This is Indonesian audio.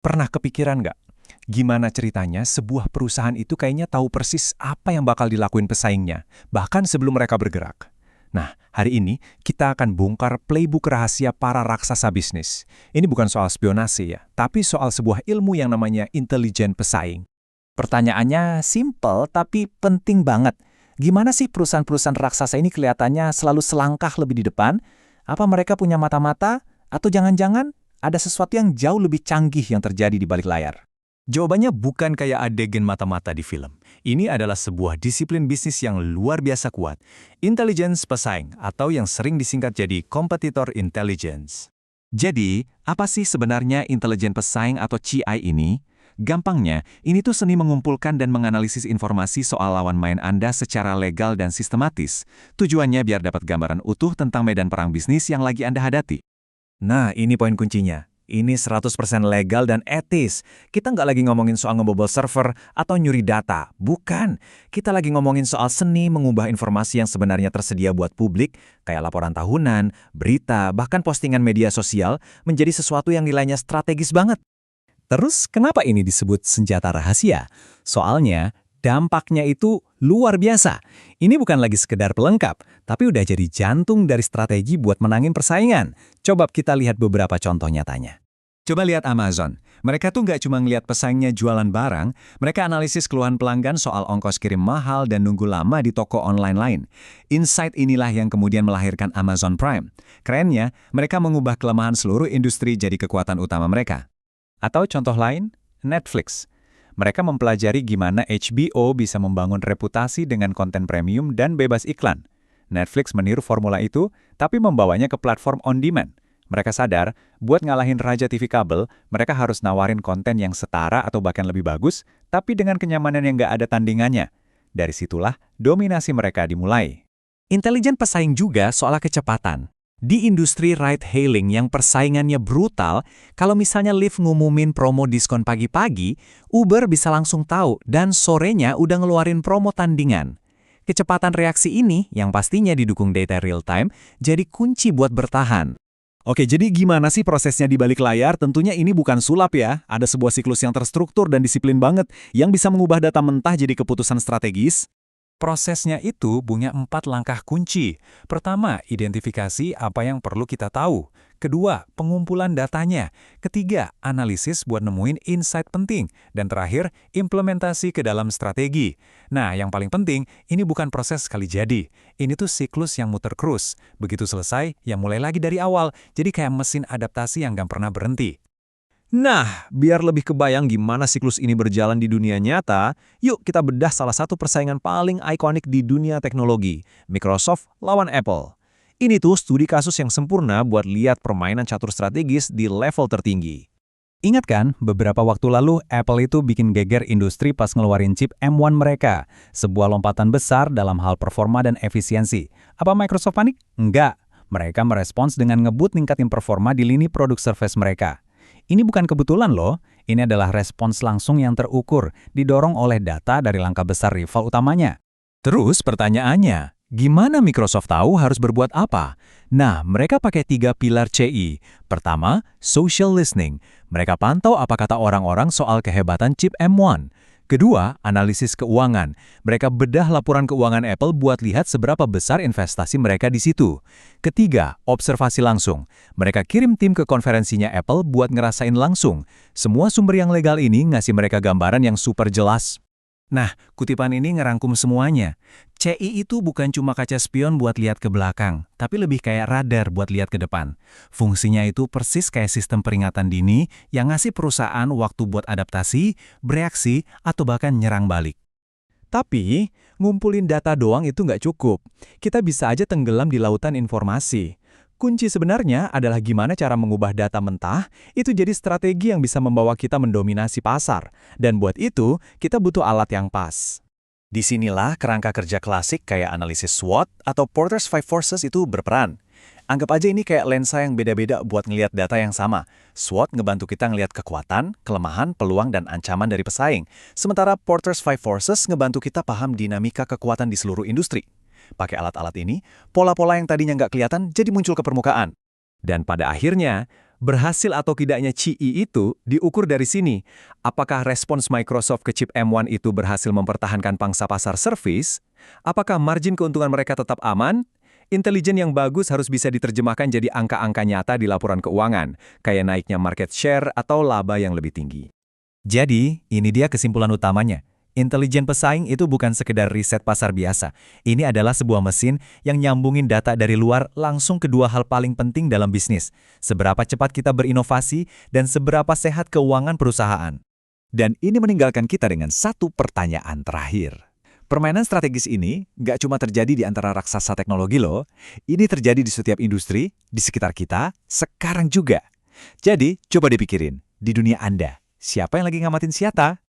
Pernah kepikiran nggak? Gimana ceritanya sebuah perusahaan itu kayaknya tahu persis apa yang bakal dilakuin pesaingnya, bahkan sebelum mereka bergerak. Nah, hari ini kita akan bongkar playbook rahasia para raksasa bisnis. Ini bukan soal spionase ya, tapi soal sebuah ilmu yang namanya intelijen pesaing. Pertanyaannya simple tapi penting banget. Gimana sih perusahaan-perusahaan raksasa ini kelihatannya selalu selangkah lebih di depan? Apa mereka punya mata-mata? Atau jangan-jangan ada sesuatu yang jauh lebih canggih yang terjadi di balik layar? Jawabannya bukan kayak adegan mata-mata di film. Ini adalah sebuah disiplin bisnis yang luar biasa kuat. Intelligence pesaing, atau yang sering disingkat jadi competitor intelligence. Jadi, apa sih sebenarnya intelijen pesaing atau CI ini? Gampangnya, ini tuh seni mengumpulkan dan menganalisis informasi soal lawan main Anda secara legal dan sistematis. Tujuannya biar dapat gambaran utuh tentang medan perang bisnis yang lagi Anda hadapi. Nah, ini poin kuncinya. Ini 100% legal dan etis. Kita nggak lagi ngomongin soal ngebobol server atau nyuri data. Bukan. Kita lagi ngomongin soal seni mengubah informasi yang sebenarnya tersedia buat publik, kayak laporan tahunan, berita, bahkan postingan media sosial, menjadi sesuatu yang nilainya strategis banget. Terus, kenapa ini disebut senjata rahasia? Soalnya, dampaknya itu luar biasa. Ini bukan lagi sekedar pelengkap, tapi udah jadi jantung dari strategi buat menangin persaingan. Coba kita lihat beberapa contoh nyatanya. Coba lihat Amazon. Mereka tuh nggak cuma ngeliat pesaingnya jualan barang, mereka analisis keluhan pelanggan soal ongkos kirim mahal dan nunggu lama di toko online lain. Insight inilah yang kemudian melahirkan Amazon Prime. Kerennya, mereka mengubah kelemahan seluruh industri jadi kekuatan utama mereka. Atau contoh lain, Netflix. Mereka mempelajari gimana HBO bisa membangun reputasi dengan konten premium dan bebas iklan. Netflix meniru formula itu, tapi membawanya ke platform on-demand. Mereka sadar, buat ngalahin Raja TV kabel, mereka harus nawarin konten yang setara atau bahkan lebih bagus, tapi dengan kenyamanan yang nggak ada tandingannya. Dari situlah, dominasi mereka dimulai. Intelijen pesaing juga soal kecepatan. Di industri ride-hailing yang persaingannya brutal, kalau misalnya Lyft ngumumin promo diskon pagi-pagi, Uber bisa langsung tahu dan sorenya udah ngeluarin promo tandingan. Kecepatan reaksi ini, yang pastinya didukung data real-time, jadi kunci buat bertahan. Oke, jadi gimana sih prosesnya di balik layar? Tentunya ini bukan sulap ya. Ada sebuah siklus yang terstruktur dan disiplin banget, yang bisa mengubah data mentah jadi keputusan strategis. Prosesnya itu punya 4 langkah kunci. Pertama, identifikasi apa yang perlu kita tahu. Kedua, pengumpulan datanya. Ketiga, analisis buat nemuin insight penting. Dan terakhir, implementasi ke dalam strategi. Nah, yang paling penting, ini bukan proses sekali jadi. Ini tuh siklus yang muter terus. Begitu selesai, ya mulai lagi dari awal. Jadi kayak mesin adaptasi yang gak pernah berhenti. Nah, biar lebih kebayang gimana siklus ini berjalan di dunia nyata, yuk kita bedah salah satu persaingan paling ikonik di dunia teknologi, Microsoft lawan Apple. Ini tuh studi kasus yang sempurna buat lihat permainan catur strategis di level tertinggi. Ingat kan, beberapa waktu lalu Apple itu bikin geger industri pas ngeluarin chip M1 mereka, sebuah lompatan besar dalam hal performa dan efisiensi. Apa Microsoft panik? Enggak. Mereka merespons dengan ngebut ningkatin performa di lini produk Surface mereka. Ini bukan kebetulan loh, ini adalah respons langsung yang terukur, didorong oleh data dari langkah besar rival utamanya. Terus pertanyaannya, gimana Microsoft tahu harus berbuat apa? Nah, mereka pakai 3 pilar CI. Pertama, social listening. Mereka pantau apa kata orang-orang soal kehebatan chip M1. Kedua, analisis keuangan. Mereka bedah laporan keuangan Apple buat lihat seberapa besar investasi mereka di situ. Ketiga, observasi langsung. Mereka kirim tim ke konferensinya Apple buat ngerasain langsung. Semua sumber yang legal ini ngasih mereka gambaran yang super jelas. Nah, kutipan ini ngerangkum semuanya. CI itu bukan cuma kaca spion buat lihat ke belakang, tapi lebih kayak radar buat lihat ke depan. Fungsinya itu persis kayak sistem peringatan dini yang ngasih perusahaan waktu buat adaptasi, bereaksi, atau bahkan nyerang balik. Tapi, ngumpulin data doang itu nggak cukup. Kita bisa aja tenggelam di lautan informasi. Kunci sebenarnya adalah gimana cara mengubah data mentah, itu jadi strategi yang bisa membawa kita mendominasi pasar. Dan buat itu, kita butuh alat yang pas. Disinilah kerangka kerja klasik kayak analisis SWOT atau Porter's Five Forces itu berperan. Anggap aja ini kayak lensa yang beda-beda buat ngelihat data yang sama. SWOT ngebantu kita ngelihat kekuatan, kelemahan, peluang, dan ancaman dari pesaing. Sementara Porter's Five Forces ngebantu kita paham dinamika kekuatan di seluruh industri. Pakai alat-alat ini, pola-pola yang tadinya nggak kelihatan jadi muncul ke permukaan. Dan pada akhirnya, Berhasil atau tidaknya QE itu diukur dari sini. Apakah respons Microsoft ke chip M1 itu berhasil mempertahankan pangsa pasar servis? Apakah margin keuntungan mereka tetap aman? Intelijen yang bagus harus bisa diterjemahkan jadi angka-angka nyata di laporan keuangan, kayak naiknya market share atau laba yang lebih tinggi. Jadi, ini dia kesimpulan utamanya. Intelijen pesaing itu bukan sekedar riset pasar biasa. Ini adalah sebuah mesin yang nyambungin data dari luar langsung ke dua hal paling penting dalam bisnis. Seberapa cepat kita berinovasi dan seberapa sehat keuangan perusahaan. Dan ini meninggalkan kita dengan satu pertanyaan terakhir. Permainan strategis ini nggak cuma terjadi di antara raksasa teknologi loh. Ini terjadi di setiap industri, di sekitar kita, sekarang juga. Jadi, coba dipikirin, di dunia Anda, siapa yang lagi ngamatin siapa?